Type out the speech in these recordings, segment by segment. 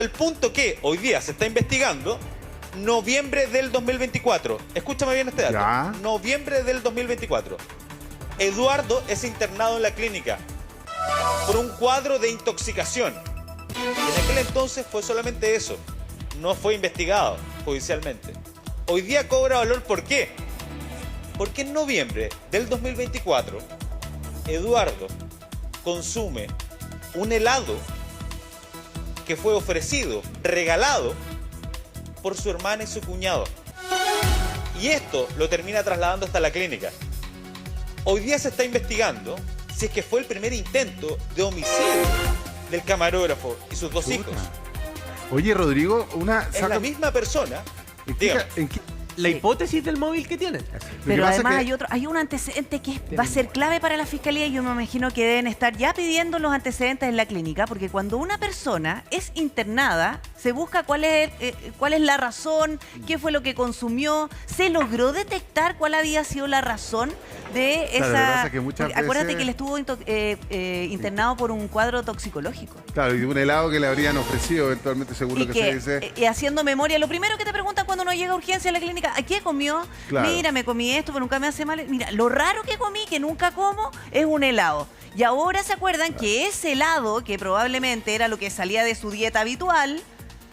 El punto que hoy día se está investigando, noviembre del 2024. Escúchame bien este dato. Ya. Noviembre del 2024. Eduardo es internado en la clínica por un cuadro de intoxicación. En aquel entonces fue solamente eso. No fue investigado judicialmente. Hoy día cobra valor, ¿por qué? Porque en noviembre del 2024, Eduardo consume un helado que fue ofrecido, regalado por su hermana y su cuñado. Y esto lo termina trasladando hasta la clínica. Hoy día se está investigando si es que fue el primer intento de homicidio del camarógrafo y sus dos hijos. Oye, Rodrigo, Es la misma persona. Dígame. La hipótesis del móvil que tienen. Pero además hay un antecedente que va a ser clave para la fiscalía y yo me imagino que deben estar ya pidiendo los antecedentes en la clínica, porque cuando una persona es internada, se busca cuál es la razón, qué fue lo que consumió, se logró detectar cuál había sido la razón de esa... Acuérdate que él estuvo internado por un cuadro toxicológico. Claro, y de un helado que le habrían ofrecido eventualmente, según lo que se dice. Y haciendo memoria, lo primero que te preguntan cuando uno llega a urgencia a la clínica, ¿a qué comió? Claro. Mira, me comí esto, pero nunca me hace mal. Mira, lo raro que comí, que nunca como, es un helado. Y ahora se acuerdan que ese helado, que probablemente era lo que salía de su dieta habitual,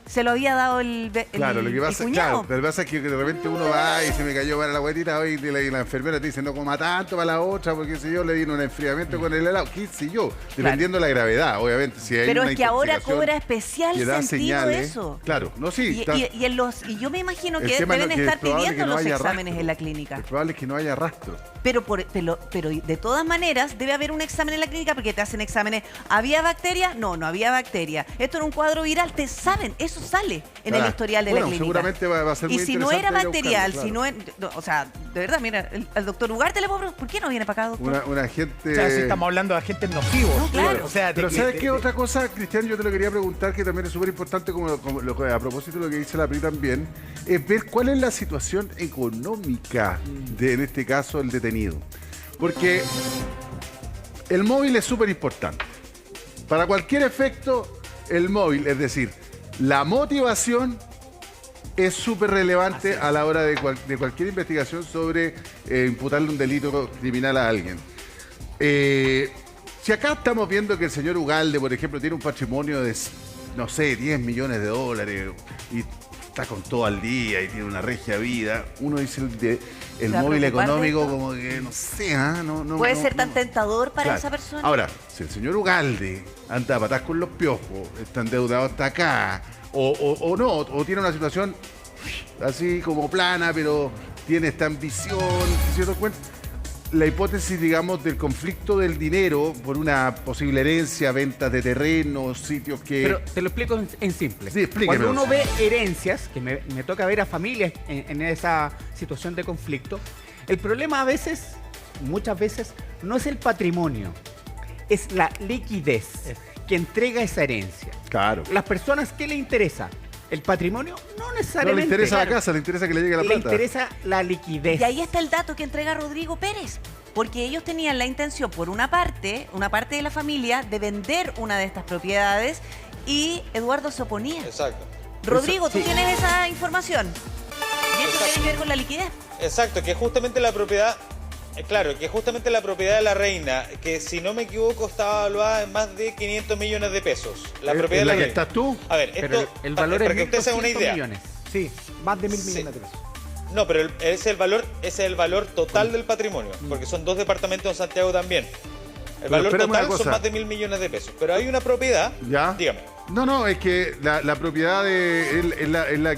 se lo había dado el Claro, lo que pasa, cuñado. claro, pero lo que pasa es que de repente uno va y se me cayó para la guatita hoy y la enfermera te dice no coma tanto para la otra porque si yo le di un enfriamiento con el helado, qué sé yo, dependiendo de la gravedad, obviamente. Si hay pero una es que ahora intoxicación cobra especial que da sentido señales, eso. Claro, no, sí. Y yo me imagino El que tema deben es que estar es probable pidiendo que no los haya exámenes rastro. en la clínica. Es probable que no haya rastro. Pero de todas maneras debe haber un examen en la clínica porque te hacen exámenes. ¿Había bacteria? No, no había bacteria. Esto era un cuadro viral, te saben, eso sale en el historial de la clínica. Seguramente va a ser muy y si no interesante era ir a bacterial, buscarlo, si no, o sea, de verdad, mira, al doctor Ugarte le puedo preguntar, ¿por qué no viene para acá, doctor? Una gente... O sea, si estamos hablando de agentes nocivos. No, claro. O sea, Pero ¿sabes qué otra cosa, Cristian? Yo te lo quería preguntar, que también es súper importante, a propósito de lo que dice la PRI también, es ver cuál es la situación económica de, en este caso, el detenido. Porque el móvil es súper importante. Para cualquier efecto, el móvil, es decir, la motivación es súper relevante a la hora de cualquier investigación sobre imputarle un delito criminal a alguien. Si acá estamos viendo que el señor Ugalde, por ejemplo, tiene un patrimonio de, no sé, 10 millones de dólares y está con todo al día y tiene una regia vida, uno dice el móvil económico como que, no sé, ¿Puede ser tan tentador para Claro. esa persona? Ahora, si el señor Ugalde anda a patas con los piojos, está endeudado hasta acá, o no, o tiene una situación así como plana, pero tiene esta ambición, ¿cierto? La hipótesis, digamos, del conflicto del dinero por una posible herencia, ventas de terrenos, sitios que... Pero te lo explico en simple. Sí, explíqueme. Cuando uno ve herencias, que me toca ver a familias en esa situación de conflicto, el problema a veces, muchas veces, no es el patrimonio, es la liquidez que entrega esa herencia. Claro. Las personas, ¿qué le interesa? El patrimonio no No necesariamente. le interesa la casa, le interesa que le llegue la Le plata. interesa la liquidez. Y ahí está el dato que entrega Rodrigo Pérez, porque ellos tenían la intención, por una parte de la familia, de vender una de estas propiedades y Eduardo se oponía. Exacto. Rodrigo, ¿tú Sí. tienes esa información? Y eso tiene que ver con la liquidez. Exacto, que justamente la propiedad, claro, que justamente la propiedad de la reina, que si no me equivoco estaba evaluada en más de 500 millones de pesos. La propiedad ¿En de la la que reina. estás tú? A ver, Pero esto, el valor para es que ustedes se hagan una 1.200 idea. millones. Sí, más de 1.000 Sí. millones de pesos. No, pero ese es el valor total del patrimonio, porque son 2 departamentos en Santiago también. El valor espérame una total son cosa. más de 1.000 millones de pesos. Pero hay una propiedad, ¿Ya? dígame. No, es que la propiedad es la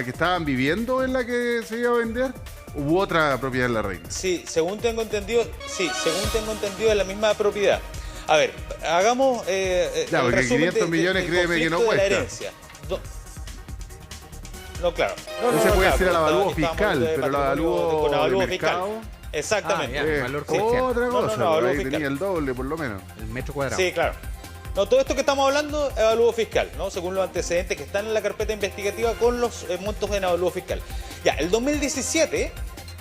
que estaban viviendo, es la que se iba a vender. ¿Hubo otra propiedad en la reina? Sí, según tengo entendido, es la misma propiedad. A ver, hagamos Ya, el porque resumen 500 millones, del créeme que no conflicto de la cuesta. herencia. No, claro. No se puede claro, decir al avalúo estábamos fiscal, hablando de pero el patrimonio avalúo con avalúo de fiscal. mercado. Exactamente. Ah, ya. valor fiscal. Otra No, cosa, avalúo ahí fiscal. tenía el doble por lo menos. El metro cuadrado. Sí, claro. No, todo esto que estamos hablando es avalúo fiscal, ¿no? Según los antecedentes que están en la carpeta investigativa con los montos en avalúo fiscal. Ya, el 2017,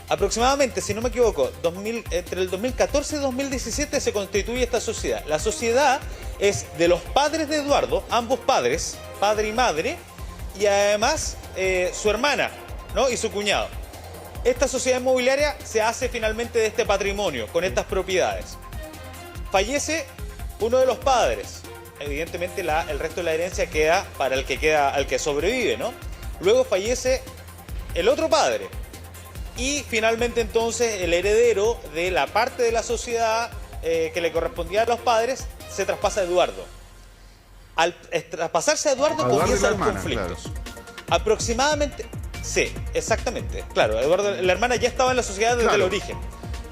aproximadamente, si no me equivoco, entre el 2014 y 2017 se constituye esta sociedad. La sociedad es de los padres de Eduardo, ambos padres, padre y madre, y además su hermana, ¿no? Y su cuñado. Esta sociedad inmobiliaria se hace finalmente de este patrimonio, con estas propiedades. Fallece uno de los padres. Evidentemente el resto de la herencia queda para el que al que sobrevive, ¿no? Luego fallece el otro padre. Y finalmente entonces el heredero de la parte de la sociedad que le correspondía a los padres se traspasa a Eduardo. Al traspasarse a Eduardo comienzan los conflictos. Claro. Aproximadamente, sí, exactamente. Claro, Eduardo, la hermana ya estaba en la sociedad desde el origen,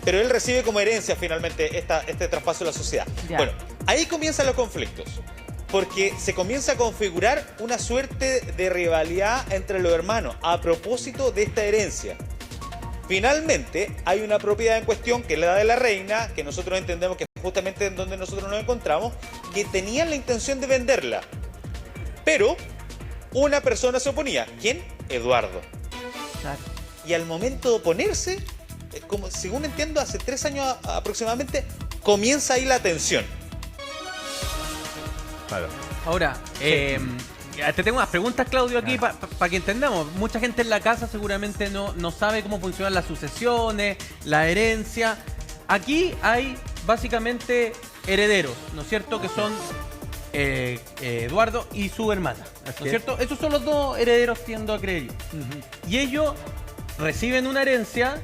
pero él recibe como herencia finalmente este traspaso de la sociedad. Ya. Bueno, ahí comienzan los conflictos, porque se comienza a configurar una suerte de rivalidad entre los hermanos a propósito de esta herencia. Finalmente, hay una propiedad en cuestión, que es la de la reina, que nosotros entendemos que es justamente en donde nosotros nos encontramos, que tenían la intención de venderla. Pero una persona se oponía. ¿Quién? Eduardo. Claro. Y al momento de oponerse, como según entiendo, hace 3 años aproximadamente, comienza ahí la tensión. Claro. Ahora, te tengo unas preguntas, Claudio, aquí para que entendamos. Mucha gente en la casa seguramente no sabe cómo funcionan las sucesiones, la herencia. Aquí hay básicamente herederos, ¿no es cierto? Que son Eduardo y su hermana, ¿no es cierto? Esos son los dos herederos, tiendo a creer yo. Y ellos reciben una herencia,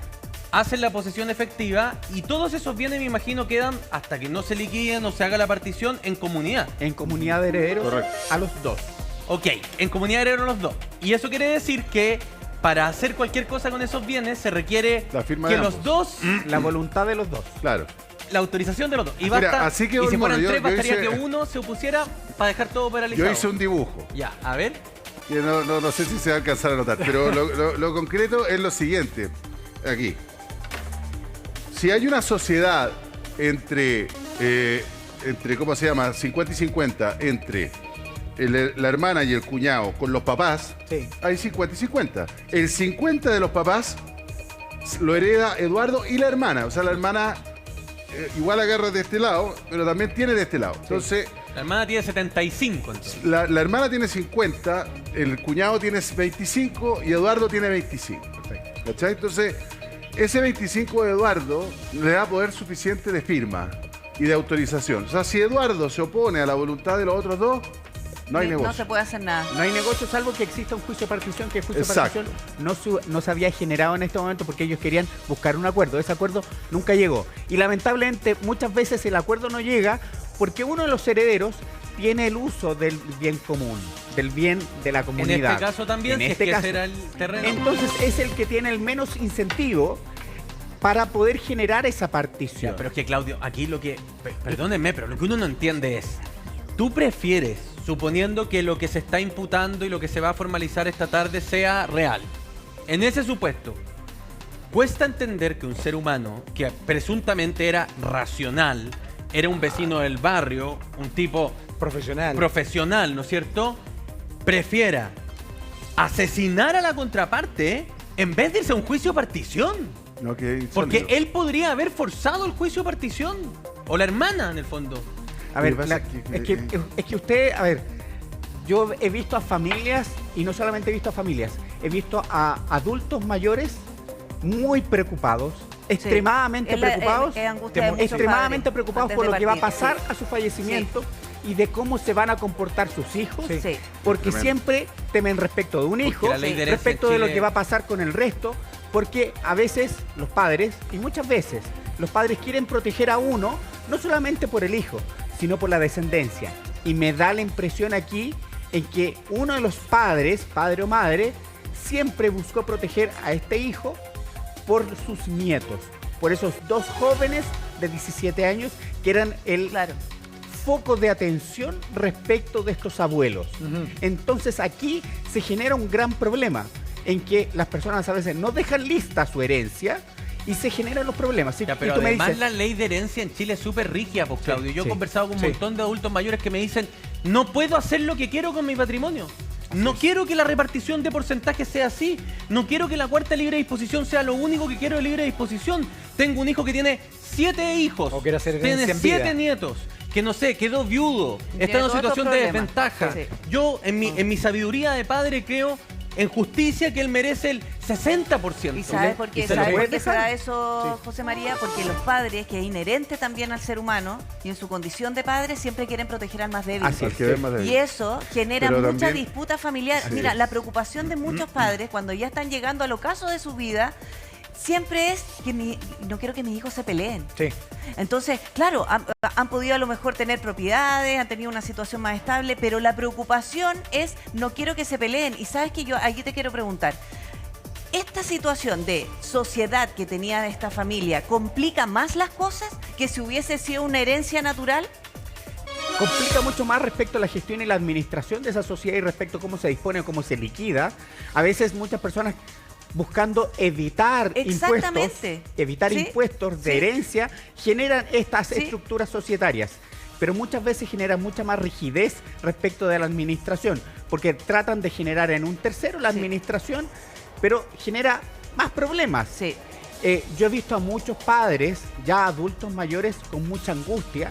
hacen la posesión efectiva y todos esos bienes, me imagino, quedan hasta que no se liquiden o se haga la partición en comunidad. En comunidad de herederos. Correcto. A los dos. Ok, en comunidad de herederos los dos. Y eso quiere decir que para hacer cualquier cosa con esos bienes se requiere la firma que de los dos... La voluntad de los dos. Claro. La autorización de los dos. Y basta, así que, y si fueran 3, bastaría hice, que uno se opusiera para dejar todo paralizado. Yo hice un dibujo. Ya, a ver. Que no sé si se va a alcanzar a notar, pero lo concreto es lo siguiente. Aquí. Si hay una sociedad entre ¿cómo se llama? 50 y 50, entre la hermana y el cuñado con los papás, sí, hay 50 y 50. El 50 de los papás lo hereda Eduardo y la hermana. O sea, la hermana igual agarra de este lado, pero también tiene de este lado. Entonces, la hermana tiene 75, entonces. La hermana tiene 50, el cuñado tiene 25 y Eduardo tiene 25. Perfecto. ¿Cachai? Entonces, ese 25 de Eduardo le da poder suficiente de firma y de autorización. O sea, si Eduardo se opone a la voluntad de los otros dos, no hay negocio. No se puede hacer nada. No hay negocio salvo que exista un juicio de partición, que el juicio de partición no se había generado en este momento porque ellos querían buscar un acuerdo. Ese acuerdo nunca llegó. Y lamentablemente muchas veces el acuerdo no llega porque uno de los herederos tiene el uso del bien común, del bien de la comunidad. En este caso también, en este caso, será el terreno. Entonces es el que tiene el menos incentivo para poder generar esa partición. Ya, pero es que, Claudio, aquí lo que... Perdónenme, pero lo que uno no entiende es... ¿Tú prefieres, suponiendo que lo que se está imputando y lo que se va a formalizar esta tarde sea real? En ese supuesto, cuesta entender que un ser humano que presuntamente era racional, era un vecino del barrio, un tipo profesional, ¿no es cierto?, prefiera asesinar a la contraparte en vez de irse a un juicio de partición. Porque él podría haber forzado el juicio de partición. O la hermana, en el fondo. A ver, es que usted, a ver, yo he visto a familias, y no solamente he visto a familias, he visto a adultos mayores muy preocupados, extremadamente preocupados, extremadamente preocupados por lo que va a pasar a su fallecimiento y de cómo se van a comportar sus hijos, porque siempre temen respecto de un hijo, respecto de lo que va a pasar con el resto, porque a veces los padres, y muchas veces, los padres quieren proteger a uno, no solamente por el hijo, sino por la descendencia. Y me da la impresión aquí en que uno de los padres, padre o madre, siempre buscó proteger a este hijo por sus nietos, por esos dos jóvenes de 17 años que eran el foco de atención respecto de estos abuelos. Entonces aquí se genera un gran problema en que las personas a veces no dejan lista su herencia y se generan los problemas. Ya, pero además la ley de herencia en Chile es súper rígida, pues, Claudio. Yo he conversado con un montón de adultos mayores que me dicen, no puedo hacer lo que quiero con mi patrimonio. No quiero que la repartición de porcentajes sea así. No quiero que la cuarta libre disposición sea lo único que quiero de libre disposición. Tengo un hijo que tiene 7 hijos. O quiere hacer tiene 7 nietos. que no sé, quedó viudo, Tiene está en una todos estos situación de problemas. desventaja. Sí. Yo, en mi sabiduría de padre, creo en justicia que él merece el 60%. ¿Y sabes por qué? ¿Y se lo ¿Sabes puede por qué se dejar? da eso, José María? Porque los padres, que es inherente también al ser humano, y en su condición de padre, siempre quieren proteger al más débil. Así Al es. que ve más débil. Y eso genera Pero mucha también- disputa familiar. Sí. Mira, la preocupación de muchos padres cuando ya están llegando al ocaso de su vida siempre es que no quiero que mis hijos se peleen. Sí. Entonces, claro, han podido a lo mejor tener propiedades, han tenido una situación más estable, pero la preocupación es no quiero que se peleen. Y sabes que yo aquí te quiero preguntar, ¿esta situación de sociedad que tenía esta familia complica más las cosas que si hubiese sido una herencia natural? Complica mucho más respecto a la gestión y la administración de esa sociedad y respecto a cómo se dispone o cómo se liquida. A veces muchas personas buscando evitar Exactamente. Sí, impuestos de sí. herencia, generan estas Sí. estructuras societarias. Pero muchas veces generan mucha más rigidez respecto de la administración, porque tratan de generar en un tercero la Sí. administración, pero genera más problemas. Sí. Yo he visto a muchos padres, ya adultos mayores, con mucha angustia.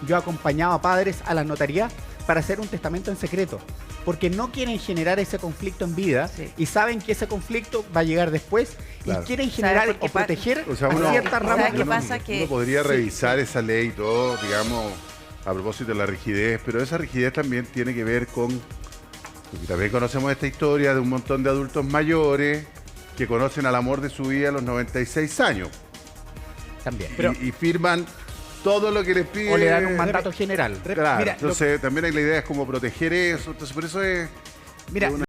Yo he acompañado a padres a la notaría para hacer un testamento en secreto, porque no quieren generar ese conflicto en vida Sí. y saben que ese conflicto va a llegar después Claro. y quieren ¿Sabes generar por qué o proteger O sea, a uno, ciertas ¿sabes ramas qué de uno- pasa? Que- uno podría Sí, revisar esa ley y todo, digamos, a propósito de la rigidez, pero esa rigidez también tiene que ver con, porque también conocemos esta historia de un montón de adultos mayores que conocen al amor de su vida a los 96 años también. y firman todo lo que les pide. O le dan un mandato general. Claro, Mira, entonces también hay la idea es como proteger eso, entonces por eso es Mira, una